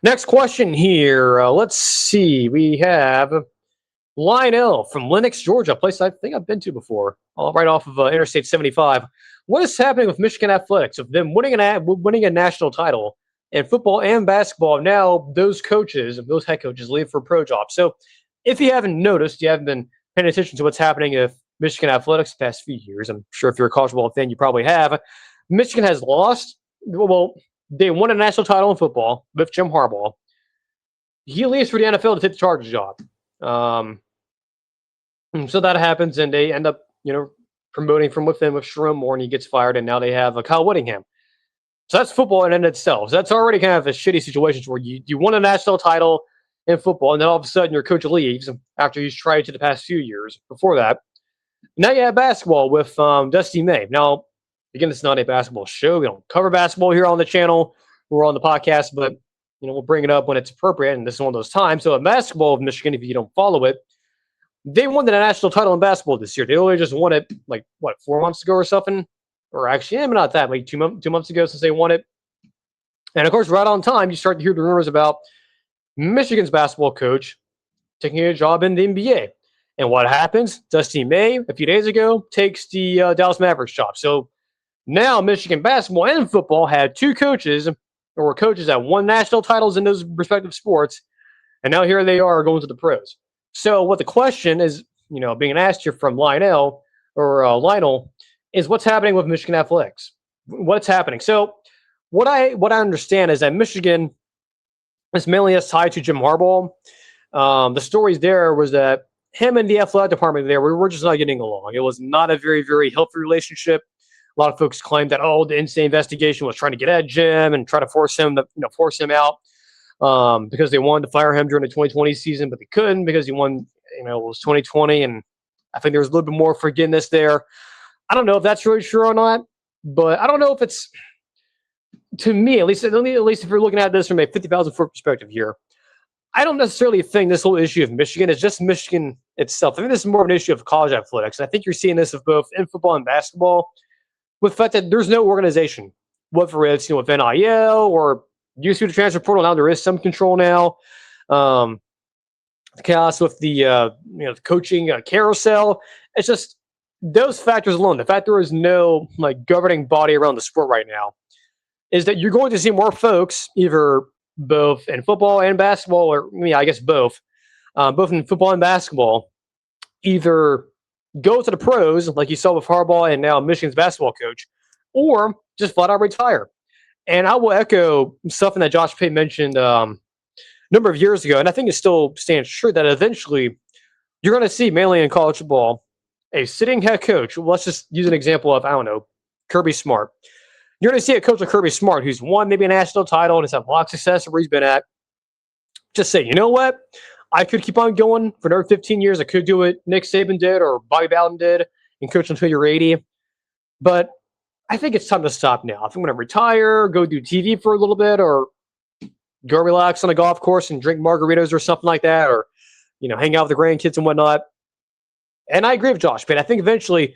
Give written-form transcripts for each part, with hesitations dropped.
Next question here. Let's see. We have Lionel from Lenox, Georgia, a place I think I've been to before, right off of Interstate 75. What is happening with Michigan athletics? Of them winning a national title in football and basketball, now those head coaches leave for pro jobs. So if you haven't noticed, you haven't been paying attention to what's happening with Michigan athletics the past few years. I'm sure if you're a college football fan, you probably have. Michigan has lost. Well, they won a national title in football with Jim Harbaugh. He leaves for the NFL to take the Chargers job. So that happens, and they end up, promoting from within with Sherrone Moore, and he gets fired, and now they have Kyle Whittingham. So that's football in itself. So that's already kind of a shitty situation where you won a national title in football, and then all of a sudden your coach leaves after he's tried to the past few years before that. Now you have basketball with Dusty May. Now, again, it's not a basketball show. We don't cover basketball here on the channel. We're on the podcast, but we'll bring it up when it's appropriate, and this is one of those times. So in basketball of Michigan, if you don't follow it, they won the national title in basketball this year. They only just won it, 4 months ago or something? Or actually, not that, 2 months ago since they won it. And, of course, right on time, you start to hear the rumors about Michigan's basketball coach taking a job in the NBA. And what happens? Dusty May, a few days ago, takes the Dallas Mavericks job. So now Michigan basketball and football had two coaches, or coaches that won national titles in those respective sports, and now here they are going to the pros. So what the question is, being asked here from Lionel, is what's happening with Michigan athletics? What's happening? So what I understand is that Michigan is mainly tied to Jim Harbaugh. The stories there was that him and the athletic department there, we were just not getting along. It was not a very, very healthy relationship. A lot of folks claimed that, the NCAA investigation was trying to get at Jim and try to force him out because they wanted to fire him during the 2020 season, but they couldn't because he won, it was 2020. And I think there was a little bit more forgiveness there. I don't know if that's really true or not, but I don't know if it's, to me, at least if you're looking at this from a 50,000 foot perspective here, I don't necessarily think this whole issue of Michigan is just Michigan itself. I think this is more of an issue of college athletics. And I think you're seeing this of both in football and basketball, with the fact that there's no organization, whether it's with NIL or used to the transfer portal. Now there is some control now. The chaos with the coaching carousel. It's just those factors alone. The fact there is no governing body around the sport right now is that you're going to see more folks, either both in football and basketball, or I guess both in football and basketball, either go to the pros, like you saw with Harbaugh and now Michigan's basketball coach, or just flat out retire. And I will echo something that Josh Pate mentioned a number of years ago, and I think it still stands true, that eventually you're going to see, mainly in college football, a sitting head coach. Let's just use an example of, Kirby Smart. You're going to see a coach like Kirby Smart who's won maybe a national title and has had a lot of success where he's been at. Just say, you know what? I could keep on going for another 15 years. I could do what Nick Saban did or Bobby Bowden did and coach until you're 80. But I think it's time to stop now. I think I'm going to retire, go do TV for a little bit, or go relax on a golf course and drink margaritas or something like that, or, hang out with the grandkids and whatnot. And I agree with Josh, but I think eventually,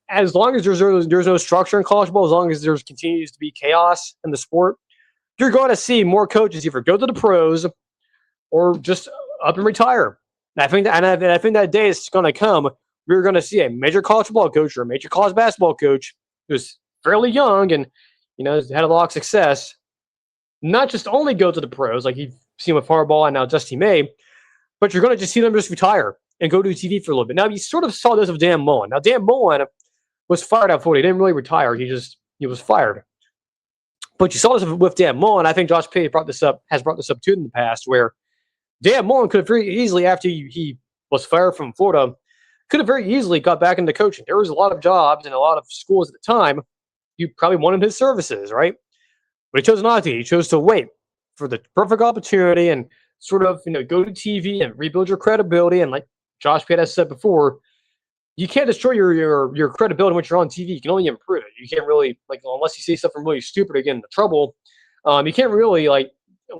as long as there's no structure in college ball, as long as there continues to be chaos in the sport, you're going to see more coaches either go to the pros or just up and retire. And I think that day is going to come. We're going to see a major college football coach or a major college basketball coach who's fairly young and has had a lot of success, not just only go to the pros like you've seen with Harbaugh and now Dusty May, but you're going to just see them just retire and go do TV for a little bit. Now, you sort of saw this with Dan Mullen. Now, Dan Mullen was fired out for it. He didn't really retire. He was fired. But you saw this with Dan Mullen. I think Josh Pate has brought this up too in the past, where Dan Mullen could have very easily, after he was fired from Florida, could have very easily got back into coaching. There was a lot of jobs and a lot of schools at the time you probably wanted his services, right? But he chose not to. He chose to wait for the perfect opportunity and sort of, go to TV and rebuild your credibility. And like Josh Pate has said before, you can't destroy your credibility when you're on TV. You can only improve it. You can't really, unless you say something really stupid to get into trouble, you can't really,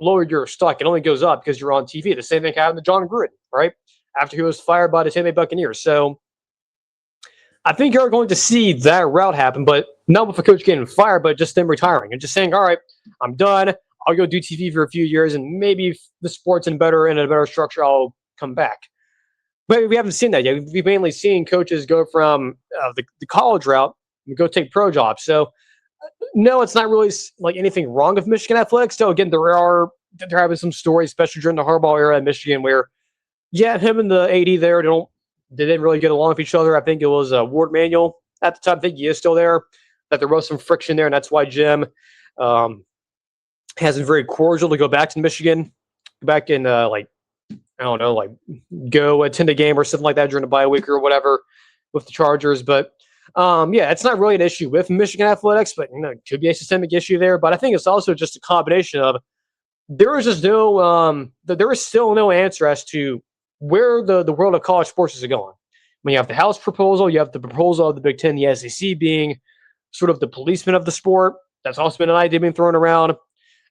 lower your stock. It only goes up because you're on TV. The same thing happened to John Gruden, right? After he was fired by the Tampa Bay Buccaneers. So I think you're going to see that route happen, but not with a coach getting fired, but just them retiring and just saying, all right, I'm done. I'll go do TV for a few years, and maybe if the sport's in a better structure, I'll come back. But we haven't seen that yet. We've mainly seen coaches go from the college route and go take pro jobs. So no, it's not really like anything wrong with Michigan athletics. So again, they're having some stories, especially during the Harbaugh era in Michigan, where yeah, him and the AD there they didn't really get along with each other. I think it was Ward Manuel at the time. I think he is still there. That there was some friction there, and that's why Jim hasn't very cordial to go back to Michigan, back in like I don't know, like go attend a game or something like that during the bye week or whatever with the Chargers. But yeah, it's not really an issue with Michigan athletics, but it could be a systemic issue there. But I think it's also just a combination of there is just there is still no answer as to where the world of college sports is going. When you have the House proposal, you have the proposal of the Big Ten, the SEC being sort of the policeman of the sport. That's also been an idea being thrown around.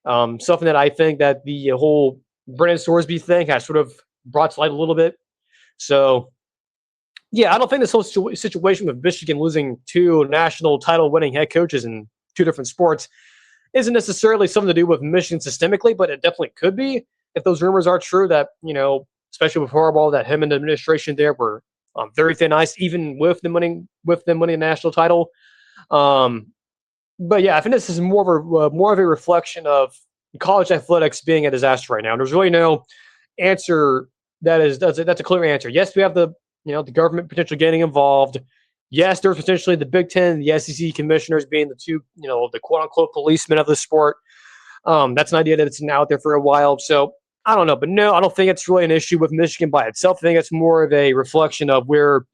Something that I think that the whole Brennan Sorsby thing has sort of brought to light a little bit. So, yeah, I don't think this whole situation with Michigan losing 2 national title winning head coaches in 2 different sports isn't necessarily something to do with Michigan systemically, but it definitely could be if those rumors are true that, especially with Harbaugh, that him and the administration there were very thin ice, even with them winning a national title. But yeah, I think this is more of a reflection of college athletics being a disaster right now. There's really no answer that's a clear answer. Yes, we have the government potentially getting involved. Yes, there's potentially the Big Ten, the SEC commissioners being the 2, the quote unquote policemen of the sport. That's an idea that's been out there for a while. So I don't know, but no, I don't think it's really an issue with Michigan by itself. I think it's more of a reflection of where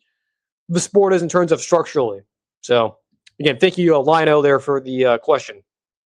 the sport is in terms of structurally. So again, thank you, Lino, there for the question.